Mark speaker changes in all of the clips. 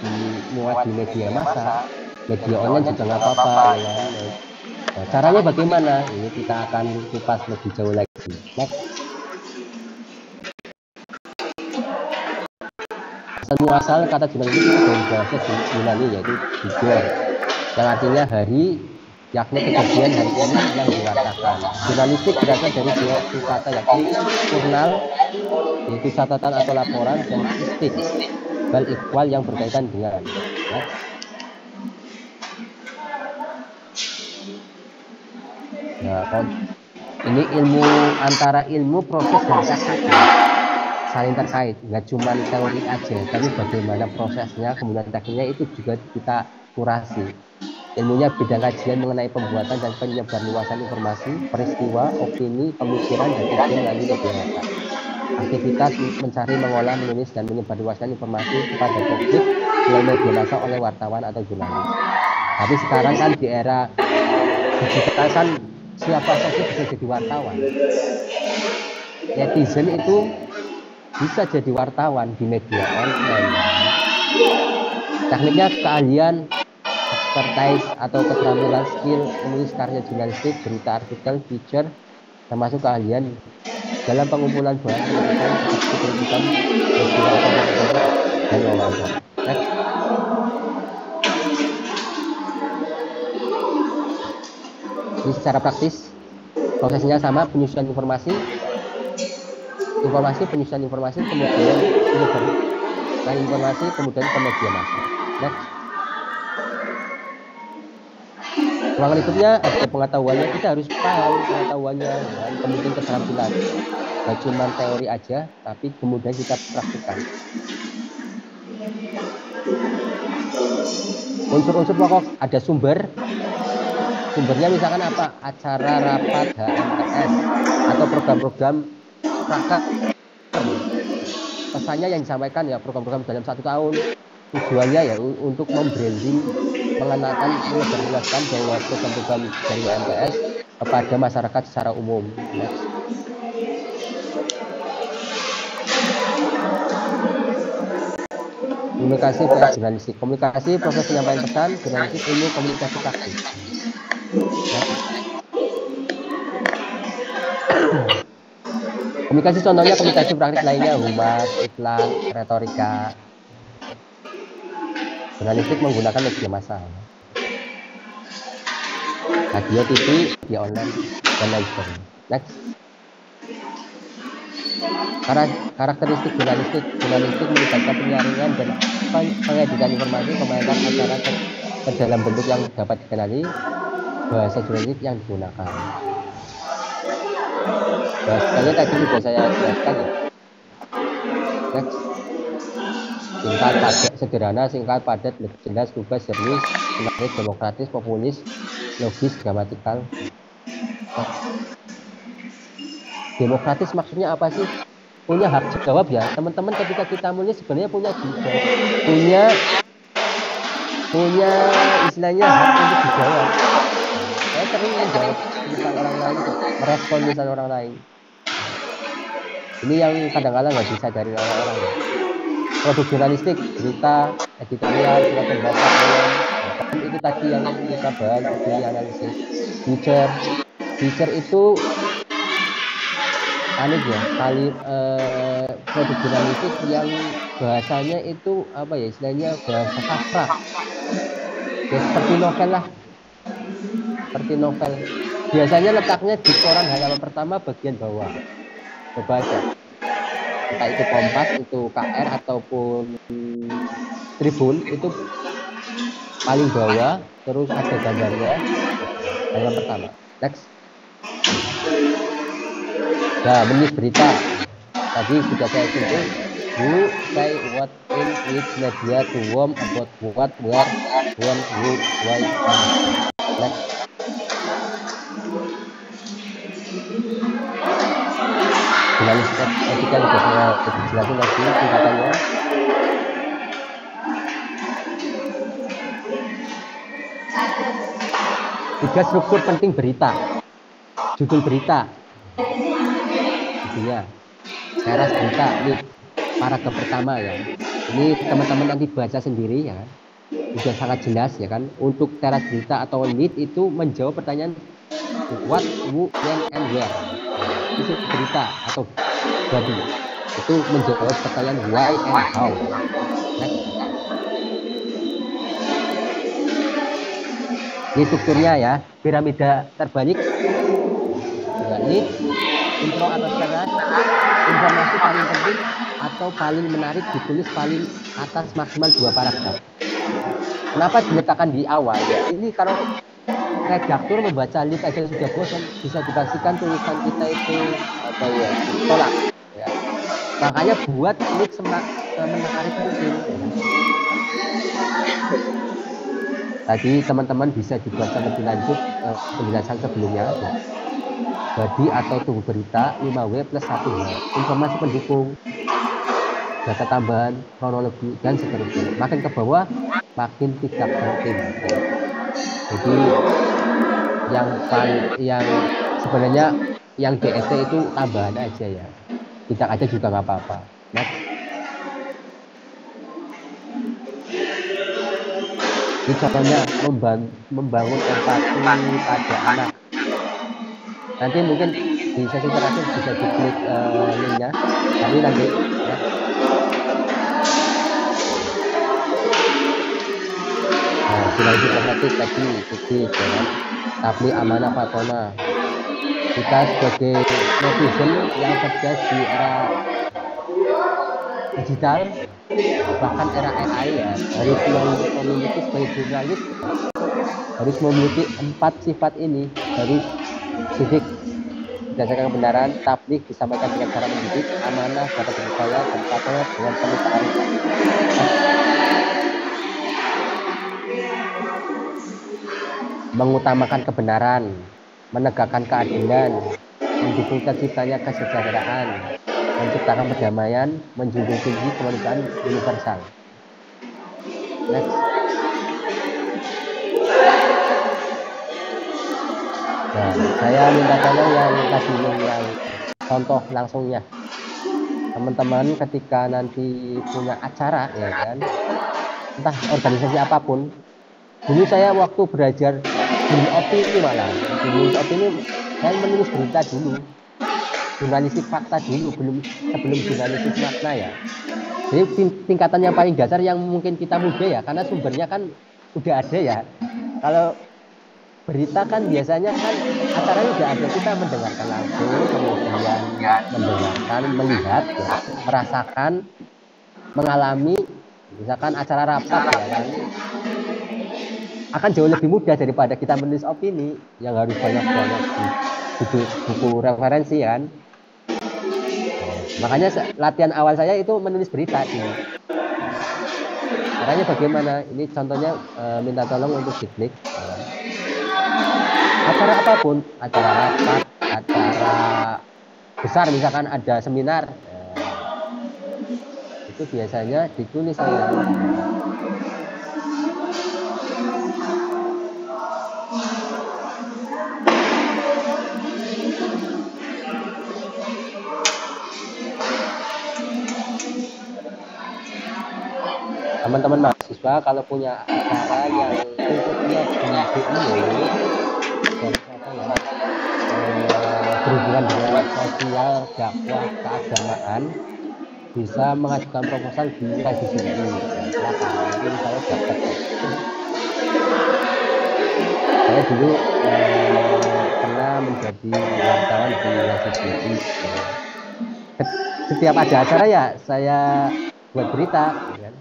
Speaker 1: dimuat di media massa, media online juga nggak apa-apa ya. Nah, caranya bagaimana? Ini kita akan kupas lebih jauh lagi. Next. Asal kata jurnalistik itu dari bahasa Yunani yaitu jujur, yang artinya hari, yakni kejadian hari ini yang diwartakan. Jurnalistik berasal dari dua kata yakni jurnal, yaitu catatan atau laporan, dan istik, bal ikhwal yang berkaitan dengan. Next. Nah, ini ilmu antara ilmu proses dan teknik saling terkait, nggak cuma teori aja, tapi bagaimana prosesnya, kemudian tekniknya itu juga kita kurasi. Ilmunya bidang kajian mengenai pembuatan dan penyebarluasan informasi, peristiwa, opini, pemikiran, dan ide melalui media massa. Aktivitas mencari, mengolah, menulis, dan menyebarluaskan informasi kepada publik melalui media massa oleh wartawan atau jurnalis. Tapi sekarang kan di era digital kan siapa saja bisa jadi wartawan. Netizen itu bisa jadi wartawan di media online. Tekniknya keahlian, expertise atau keterampilan skill menulis karya jurnalistik, berita, artikel, feature, termasuk keahlian dalam pengumpulan bahan penelitian seperti kritikan, dan wawancara. Next. Ini secara praktis prosesnya sama, penyusunan informasi, penyusunan informasi, kemudian penyebaran informasi, kemudian ke media massa. Next. Ruangan berikutnya ada pengetahuannya, kita harus paham pengetahuannya dan kemudian keterampilan. Gak cuma teori aja, tapi kemudian kita praktikkan. Unsur-unsur pokok ada sumber. Sumbernya misalkan apa? Acara, rapat, HMTS, atau program-program prakat. Pesannya yang disampaikan ya program-program dalam 1 tahun. Tujuannya ya untuk membranding, mengenalkan, menyebarluaskan bahwa program-program dari HMTS kepada masyarakat secara umum. Next. Komunikasi jurnalistik. Komunikasi proses penyampaian pesan, jurnalistik ilmu komunikasi praktik. Komunikasi contohnya komunikasi praktik lainnya, humas, iklan, retorika. Jurnalistik menggunakan media massa, radio, TV, media online, dan lain sebagainya. Next. Karakteristik jurnalistik melibatkan penyaringan dan pengeditan informasi, komentar acara ke dalam bentuk yang dapat dikenali, bahasa jurnalistik yang digunakan. Bahasanya tadi sudah saya jelaskan ya. Next. Singkat, padat, sederhana, singkat, padat, jelas, lugas, jernih, menarik, demokratis, populis, logis, gramatikal. Demokratis maksudnya apa sih? Punya hak jawab ya, teman-teman. Ketika kita menulis sebenarnya punya istilahnya hak untuk dijawab. Saya sering menjawab tulisan orang lain, merespon tulisan orang lain. Ini yang kadang-kadang nggak bisa dari orang-orang. Produk jurnalistik, berita, editorial, surat pembaca, itu tadi yang kita bahas, opini, analisis. Feature itu produk jurnalistik yang bahasanya itu apa ya, istilahnya bahasa sastra ya, seperti novel lah, biasanya letaknya di koran halaman pertama bagian bawah. Coba aja, entah itu Kompas, itu KR, ataupun Tribun, itu paling bawah, terus ada gambarnya halaman pertama. Next. Nah, menulis berita tadi sudah saya singgung. You say what in which media to whom, about what, where, when, who, why. Next. Jurnalis etika sudah saya jelasin lagi tingkatannya. Tiga struktur penting berita. Judul berita, teras berita, ini paragraf pertama ya. Ini teman-teman nanti baca sendiri ya, sudah sangat jelas ya kan. Untuk teras berita atau lead itu menjawab pertanyaan what, who, when, and where. Isi berita atau body itu menjawab pertanyaan why and how. Next. Ini strukturnya ya, piramida terbalik. Lead, intro atau teras, informasi paling penting atau paling menarik ditulis paling atas maksimal 2 paragraf. Kenapa diletakkan di awal ya? Ini kalau redaktur membaca lead aja sudah bosan, bisa dipastikan tulisan kita itu apa ya, tolak ya. Makanya buat lead semenarik mungkin. Tadi teman-teman bisa dibaca lebih lanjut penjelasan sebelumnya ya. Body atau tubuh berita 5W plus 1H, informasi pendukung, data tambahan, kronologi, dan seterusnya. Makin ke bawah, makin tidak penting. Jadi yang sebenarnya yang DST itu tambahan aja ya. Tidak ada juga nggak apa-apa. Next. Ini contohnya membangun empati pada anak. Nanti mungkin di sesi terakhir bisa diklik linknya, tapi nanti ya. Nah, selain diplomatik tadi sedikit ya, tapi amanah fatona. Kita sebagai netizen yang cerdas di era digital, bahkan era AI ya, harus memiliki sebagai jurnalis, harus memiliki 4 sifat ini. Harus sidik berdasarkan kebenaran, tablik disampaikan dengan cara mendidik, amanah dapat dipercaya, dan fatona dengan penuh kearifan. Mengutamakan kebenaran, menegakkan keadilan, mendukung terciptanya kesejahteraan, menciptakan perdamaian, menjunjung tinggi kemanusiaan universal. Next. Nah, saya minta tolong yang kasih yang contoh langsungnya. Teman-teman ketika nanti punya acara ya kan, entah organisasi apapun. Dulu saya waktu belajar di opini malah, di opini saya menulis berita dulu, jurnalistik fakta dulu, sebelum jurnalistik makna ya. Jadi tingkatan yang paling dasar yang mungkin kita muda ya, karena sumbernya kan udah ada ya. Kalau berita kan biasanya kan acaranya udah ada, kita mendengarkan langsung, kemudian mendengarkan, melihat, ya, merasakan, mengalami, misalkan acara rapat ya kan, akan jauh lebih mudah daripada kita menulis opini yang harus banyak-banyak buku referensi kan. Makanya latihan awal saya itu menulis berita ini. Caranya bagaimana? Ini contohnya minta tolong untuk diklik. Acara apapun, acara rapat, acara besar, misalkan ada seminar, itu biasanya ditulis saya. Teman-teman mahasiswa kalau punya acara yang bentuknya berhubungan dengan sosial, dakwah, keagamaan, bisa mengajukan proposal di revisi ini. Silakan, ini saya dapat. Saya dulu pernah menjadi wartawan di revisi ini. Setiap ada acara ya saya buat berita, kan?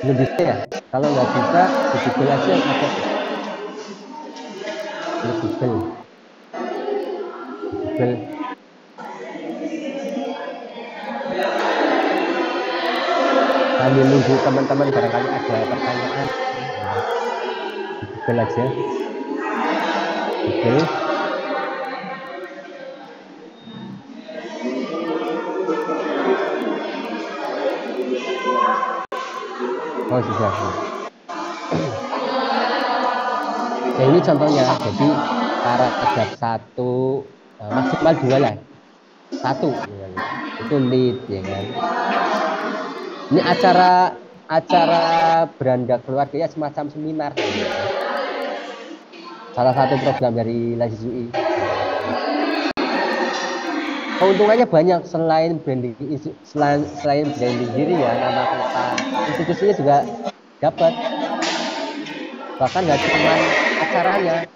Speaker 1: Belum bisa ya, kalau nggak bisa di Google aja ada Google sambil nunggu teman-teman barangkali ada pertanyaan di Google aja Google. Oh sudah. Ya ini contohnya, jadi paragraf 1 maksimal 2 lah, 1 itu lead ya kan. Ini acara beranda keluarga ya, semacam seminar ya. Salah satu program dari LASISUI. Keuntungannya banyak selain branding diri ya, nama kota institusinya juga dapat. Bahkan nggak cuma acaranya,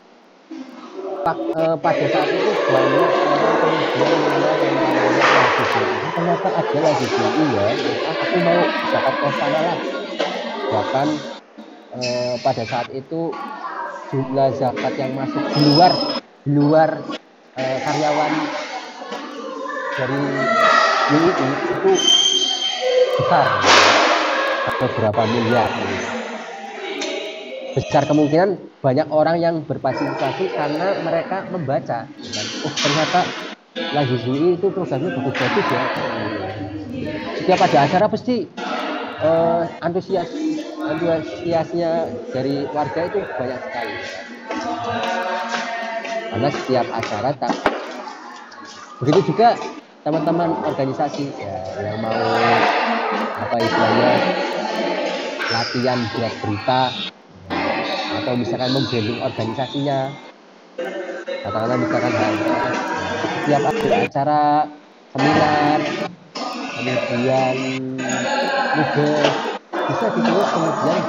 Speaker 1: pada saat itu banyak orang kemudian mengenal yang namanya LASISUI. Kenapa ada LASISUI ya? Aku mau dapat ke sana lah. Bahkan pada saat itu jumlah zakat yang masuk di luar karyawan dari UII itu besar, beberapa miliar. Besar kemungkinan banyak orang yang berpartisipasi karena mereka membaca. Oh, ternyata LASISUI itu programnya bagus-bagus ya. Setiap ada acara pasti antusiasnya dari warga itu banyak sekali. Karena setiap acara tak. Begitu juga teman-teman organisasi ya, yang mau apa istilahnya latihan buat berita atau misalkan membranding organisasinya, katakanlah misalkan setiap ada acara seminar kemudian tugas bisa ditulis kemudian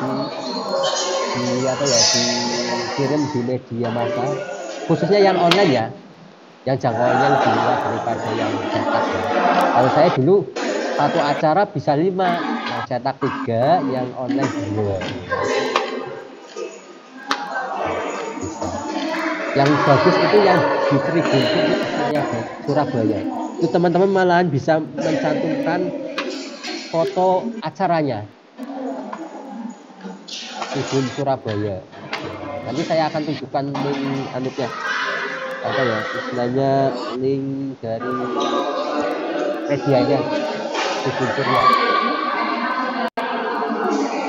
Speaker 1: dikirim di media massa, khususnya yang online ya, yang jangkauannya lebih luas daripada yang cetak ya. Kalau saya dulu satu acara bisa 5, yang cetak 3, yang online 2. Yang bagus itu yang di Tribun Surabaya. Itu teman-teman malahan bisa mencantumkan foto acaranya. Tribun Surabaya. Nanti saya akan tunjukkan link apa ya istilahnya, link dari medianya Tribun Surabaya.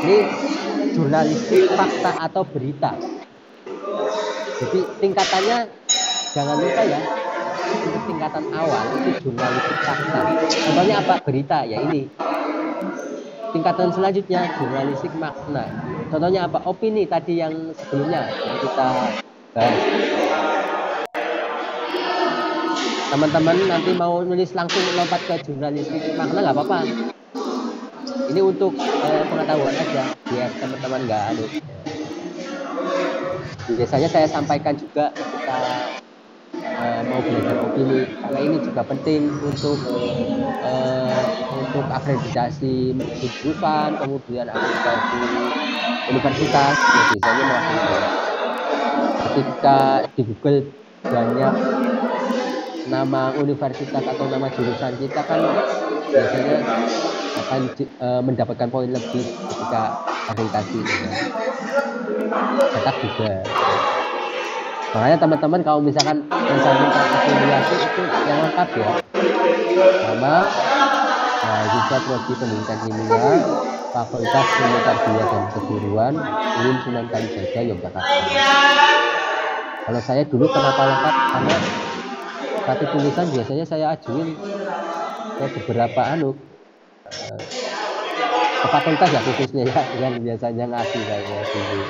Speaker 1: Ini jurnalistik fakta atau berita. Jadi tingkatannya jangan lupa ya, untuk tingkatan awal itu jurnalistik fakta. Contohnya apa? Berita ya ini. Tingkatan selanjutnya jurnalistik makna. Contohnya apa? Opini tadi yang sebelumnya yang kita bahas. Teman-teman nanti mau nulis langsung lompat ke jurnalistik makna nggak apa-apa. Ini untuk pengetahuan aja biar teman-teman nggak anu. Biasanya saya sampaikan juga ketika mau belajar opini, karena ini juga penting untuk akreditasi jurusan, kemudian akreditasi universitas. Biasanya melakukan ketika di Google banyak nama universitas atau nama jurusan kita kan biasanya akan mendapatkan poin lebih ketika akreditasi. Cetak juga. Makanya teman-teman kalau misalkan mencantumkan afiliasi itu yang lengkap ya. Nama, mahasiswa prodi pendidikan kimia, Fakultas Ilmu Tarbiyah dan Keguruan, UIN Sunan Kalijaga, Yogyakarta. Kalau saya dulu kenapa lengkap? Karena satu tulisan biasanya saya ajuin ke beberapa ke fakultas ya, khususnya ya yang biasanya ngasih saya dulu.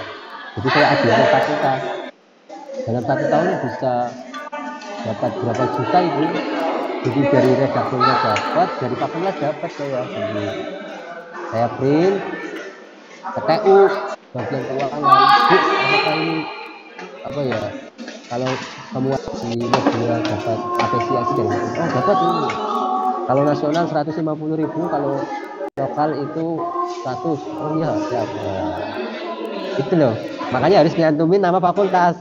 Speaker 1: Jadi saya ajuin ke fakultas. Dalam 1 tahun bisa dapat berapa juta itu. Jadi dari redakturnya dapat, dari fakultas dapat saya. Jadi saya print ke TU bagian keuangan. Apakah ini apa ya? Kalau semua di media dapat apresiasi dari dapat ini. Kalau nasional 150.000, kalau lokal itu 100. Oh iya, siap. Itu loh. Makanya harus nyantumin nama fakultas.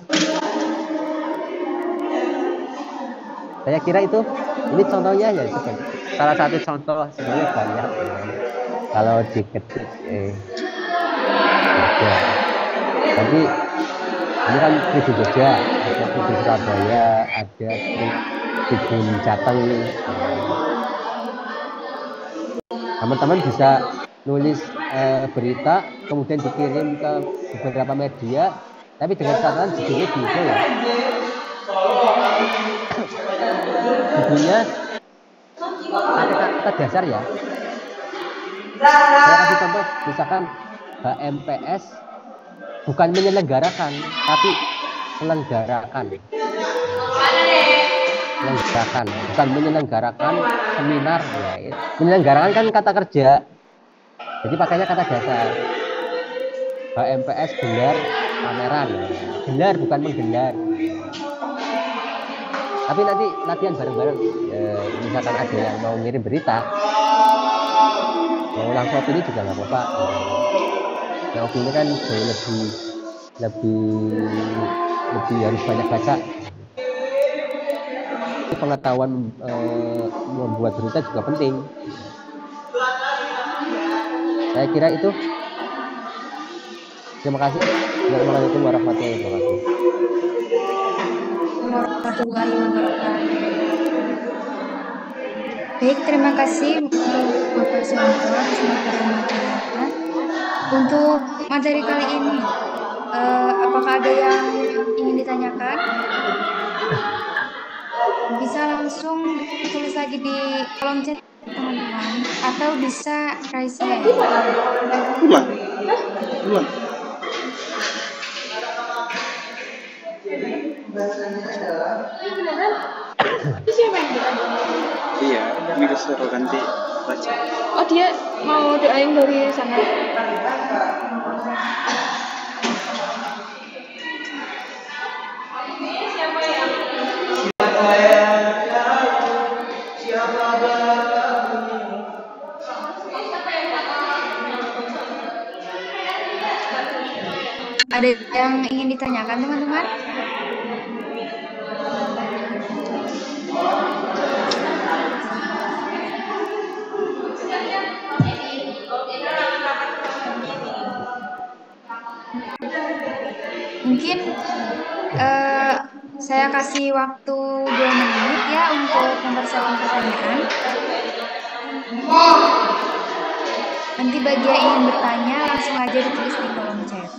Speaker 1: Saya kira ini contohnya ya, salah satu contoh, sebenarnya banyak ya. Kalau diketik ya. Tapi ini kan Tribun Jogja, ada Tribun Surabaya, ada Tribun Jateng. Teman-teman bisa nulis berita kemudian dikirim ke beberapa media, tapi dengan catatan judulnya bisa ya. Judulnya kata dasar ya. Saya kasih contoh, misalkan HMPS bukan menyelenggarakan, tapi selenggarakan. Menyelenggarakan, bukan menyelenggarakan seminar. Ya. Menyelenggarakan kan kata kerja, jadi pakainya kata dasar. HMPS gelar pameran, gelar bukan menggelar. Tapi nanti latihan bareng-bareng. Misalkan ada yang mau ngirim berita, mau ulang opini juga nggak apa-apa. Yang opini kan lebih harus banyak baca. Pengetahuan membuat berita juga penting. Saya kira itu. Terima kasih. Assalamualaikum warahmatullahi wabarakatuh.
Speaker 2: Warahmatullahi wabarakatuh. Baik, terima kasih untuk Bapak Suwanto atas materi penjelasan. Untuk materi kali ini, apakah ada yang ingin ditanyakan? Bisa langsung tulis lagi di kolom chat teman-teman, atau bisa raise hand.
Speaker 3: Ulang. Iya, ini disuruh ganti baca.
Speaker 4: Oh, dia mau doain dari sana.
Speaker 2: Ada yang ingin ditanyakan teman-teman? Mungkin saya kasih waktu 2 menit ya untuk mempersiapkan pertanyaan. Nanti bagi yang ingin bertanya langsung aja ditulis di kolom chat.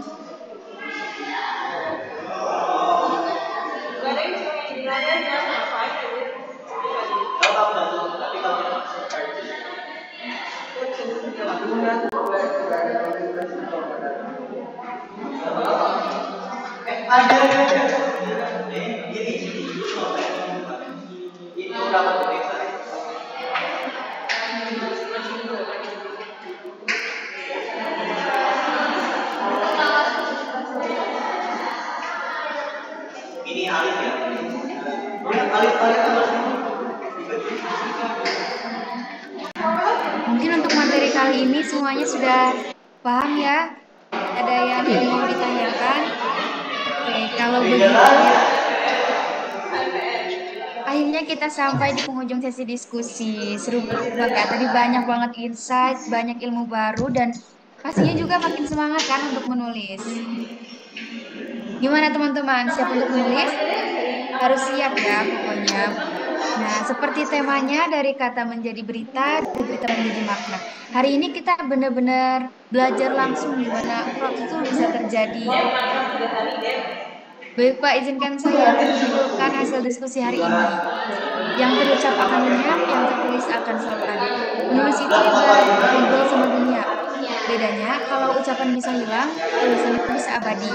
Speaker 2: Mungkin untuk materi kali ini semuanya sudah paham ya? Ada yang mau ditanyakan? Oke, kalau begitu akhirnya kita sampai di penghujung sesi diskusi. Seru banget, tadi banyak banget insight, banyak ilmu baru, dan pastinya juga makin semangat kan untuk menulis. Gimana teman-teman, siap untuk menulis? Harus siap ya pokoknya. Nah, seperti temanya dari kata menjadi berita, dari berita menjadi makna. Hari ini kita benar-benar belajar langsung gimana proses itu bisa terjadi. Baik Pak, izinkan saya menyimpulkan hasil diskusi hari ini. Yang terucap akan lenyap, yang tertulis akan selalu ada. Menulis itu ibarat ngobrol sama dunia. Bedanya, kalau ucapan bisa hilang, tulisan itu bisa abadi.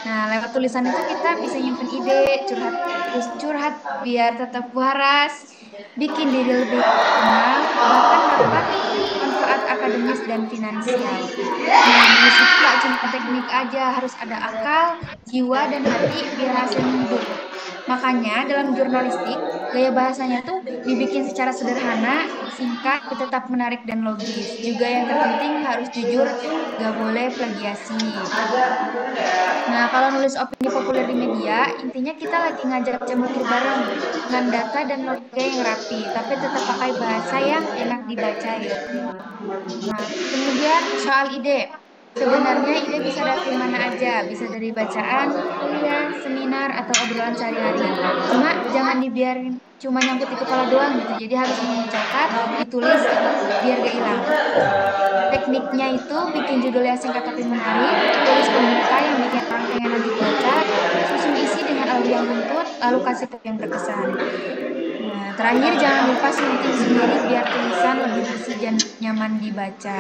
Speaker 2: Nah, lewat tulisan itu kita bisa nyimpen ide, curhat biar tetap waras, bikin diri lebih tenang, bahkan dapat manfaat akademis dan finansial. Nah, menulis itu gak cuma teknik aja, harus ada akal, jiwa, dan hati biar hasilnya hidup. Makanya dalam jurnalistik, gaya bahasanya tuh dibikin secara sederhana, singkat, tetap menarik dan logis. Juga yang terpenting harus jujur, gak boleh plagiasi. Nah, kalau nulis opini populer di media, intinya kita lagi ngajak cemukir bareng dengan data dan logika yang rapi, tapi tetap pakai bahasa yang enak dibaca ya. Nah, kemudian soal ide. Sebenarnya ide bisa dari mana aja, bisa dari bacaan, kuliah, seminar, atau obrolan sehari-hari. Cuma jangan dibiarin cuma nyangkut di kepala doang gitu. Jadi harus dicatat, ditulis, biar gak hilang. Tekniknya itu bikin judul yang singkat tapi menarik, tulis pembuka yang bikin orang pengen lanjut baca, susun isi dengan alur yang runtut, lalu kasih tag yang berkesan. Nah, terakhir jangan lupa sunting sendiri biar tulisan lebih bersih dan nyaman dibaca.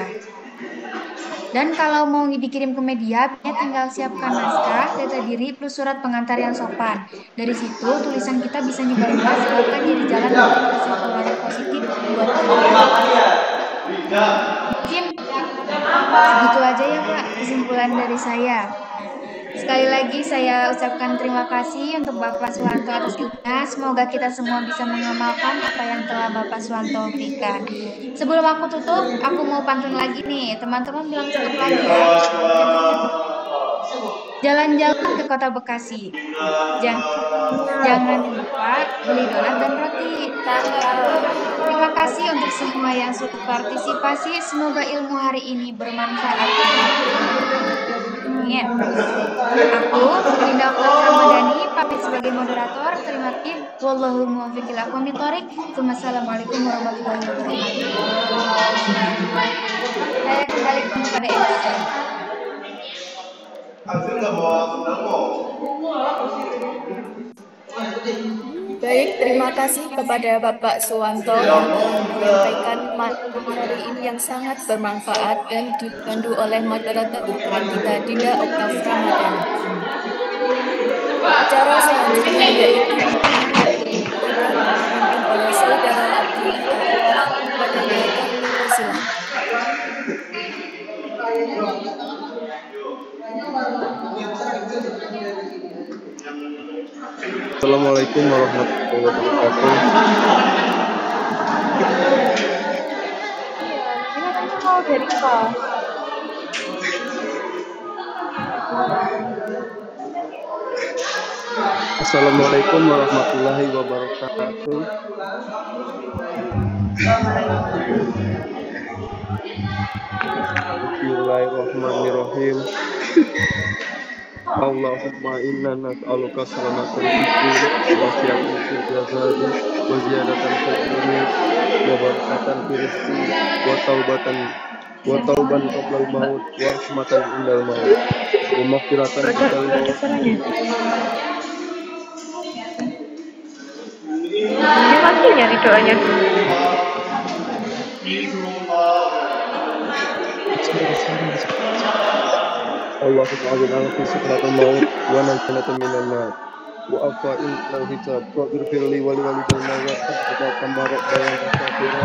Speaker 2: Dan kalau mau dikirim ke media, tinggal siapkan naskah, data diri, plus surat pengantar yang sopan. Dari situ, tulisan kita bisa nyebar luas, bahkan jadi jalan untuk bersirkular positif buat kreativitas. Mungkin segitu aja ya Kak, kesimpulan dari saya. Sekali lagi saya ucapkan terima kasih untuk Bapak Suwanto atas ilmunya. Semoga kita semua bisa mengamalkan apa yang telah Bapak Suwanto berikan. Sebelum aku tutup, aku mau pantun lagi nih. Teman-teman bilang cukup lagi ya. Jalan-jalan ke kota Bekasi. Jangan lupa beli donat dan roti. Terima kasih untuk semua yang sudah partisipasi. Semoga ilmu hari ini bermanfaat. Amin. Aku, Dinda Oktavi Ramadhani, pamit sebagai moderator. Terima kasih. Wallahul muwaffiq ila aqwamit thoriq. Wassalamualaikum warahmatullahi wabarakatuh. Saya kembali kepada MC.
Speaker 4: Baik, terima kasih kepada Bapak Suwanto yang telah menyampaikan materi hari ini yang sangat bermanfaat dan dipandu oleh moderator kita Dinda Oktavi Ramadhani. Acara selanjutnya yaitu dipimpin oleh Saudara Abdi kepadanya kami persilakan.
Speaker 5: Assalamualaikum warahmatullahi wabarakatuh.
Speaker 4: Ini katanya mau dari kelas.
Speaker 5: Assalamualaikum warahmatullahi wabarakatuh. Bismillahirrahmanirrahim. Allahumma inna nas'aluka salamatal fikri wa siyatan fil jasadi wa ziyadatan fil ilmi wa barakatan fil rizqi wa tauban qabla al-maut wa rahmatan indal maut wa maghfiratan qabla al-maut.
Speaker 4: Ini pasti nyari doanya dulu.
Speaker 5: Allahumma a'inna fi sikratil maut wa najjina minan nar wa afa innal hisab wa birfirli wa liwalidayna wa tahta kamarat bayan tasafira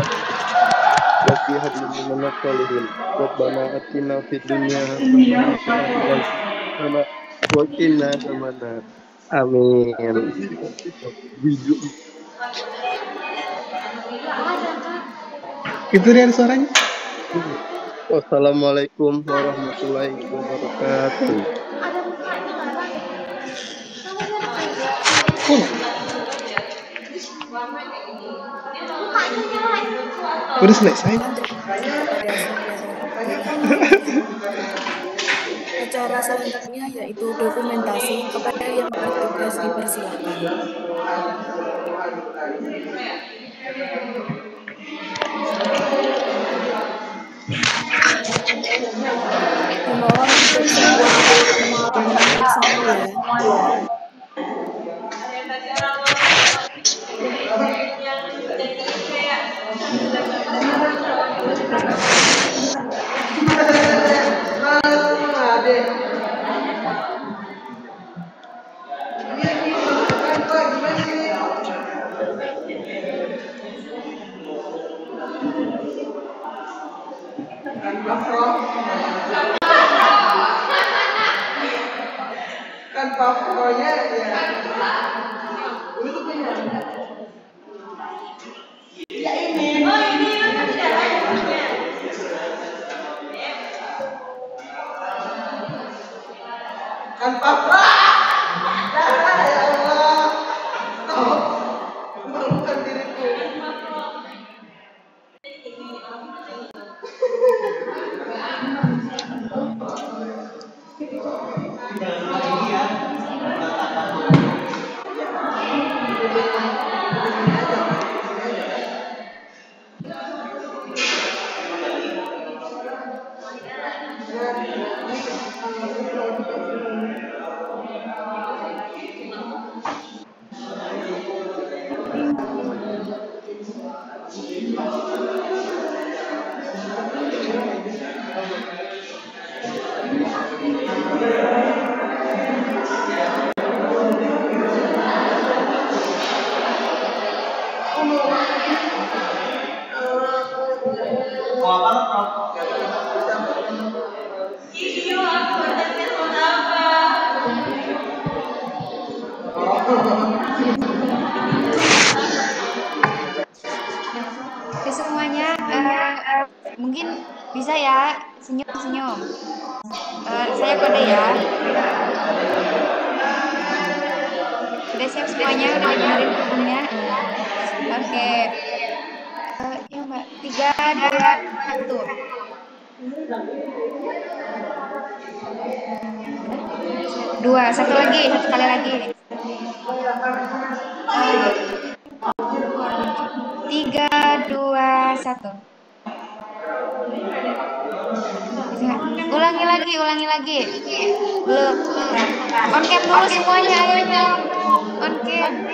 Speaker 5: wa fi hadlin minan salihin rabbana atina fid dunya hasanah wa qina adzabannar. Amin.
Speaker 3: Itu dia suaranya.
Speaker 5: Wassalamualaikum warahmatullahi wabarakatuh.
Speaker 3: Udah selesai.
Speaker 4: Acara selanjutnya yaitu dokumentasi. Kepada yang bertugas dipersilakan. Dimohon untuk semua bersama ya.
Speaker 6: Kan pokoknya ya. Ya ini. Oh ini kan tidak lain. Kan papa. Ya Allah. Bukan diriku.
Speaker 2: Oke semuanya, mungkin bisa ya senyum-senyum. Saya kode ya. Udah siap semuanya, udah dibenerin kerudungnya. Oke. Ya Mbak, 3, 2, 1. Dua, satu lagi, satu kali lagi. 3, 2, 1. Ulangi lagi. Belum. On cam dulu semuanya, ayo dong. On cam.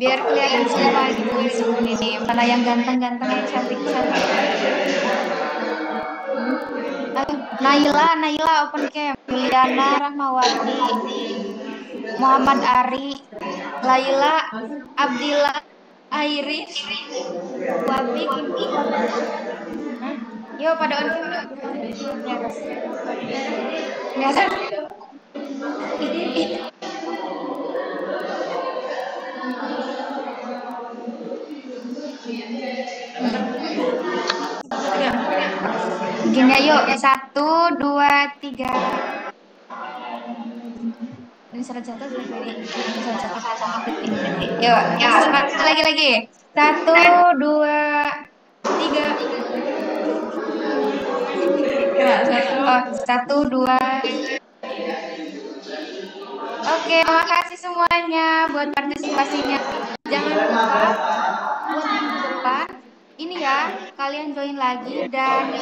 Speaker 2: Biar kelihatan semua gitu di sini. Mana yang ganteng-ganteng, yang cantik-cantik. Naila open cam. Juliana Rahmawati, Muhammad Ari, Laila, Abdillah, Iris, Wabi. Yo pada on cam. Biasa. Gini yuk, 1, 2, 3. Ini satu. Yuk, lagi. 1, 2, 3. 1, 2. Oke, makasih semuanya buat partisipasinya. Jangan lupa buat minggu depan ini ya, kalian join lagi dan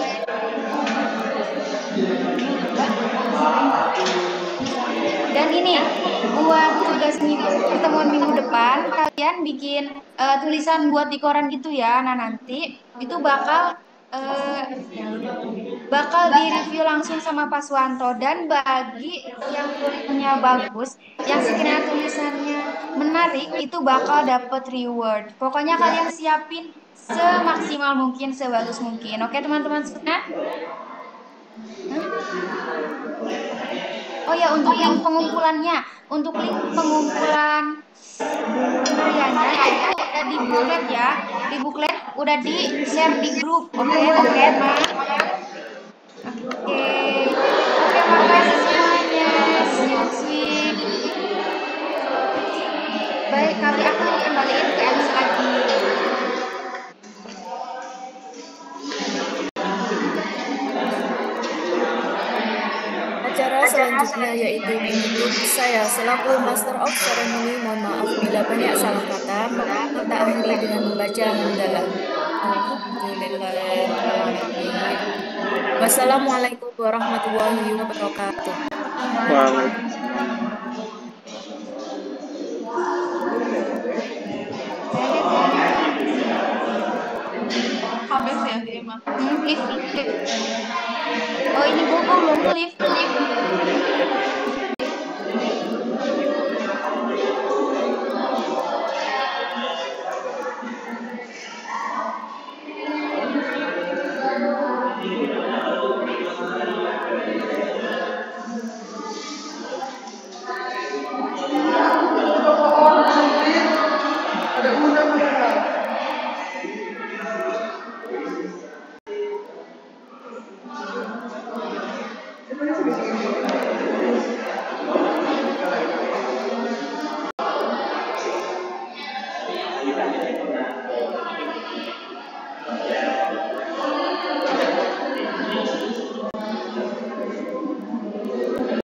Speaker 2: ini buat tugas pertemuan minggu depan kalian bikin tulisan buat di koran gitu ya. Nah nanti itu bakal direview langsung sama Pak Suwanto, dan bagi yang tulisannya bagus, yang sekiranya tulisannya menarik itu bakal dapet reward. Pokoknya kalian siapin semaksimal mungkin, sebagus mungkin. Oke teman-teman semua? Oh ya, untuk link pengumpulan hariannya itu udah di booklet ya. Di booklet udah di share di grup. Oke, teman-teman. Oke, makasih semuanya. Sweet. Baik, kali aku kembaliin ke MC lagi.
Speaker 4: Acara selanjutnya yaitu menutup. Saya selaku Master of Ceremony mohon maaf bila banyak salah kata. Kita akhiri dengan membaca hamdalah. Wassalamualaikum warahmatullahi wabarakatuh.
Speaker 2: Habis ya, emang. Oh ini gue belum lift.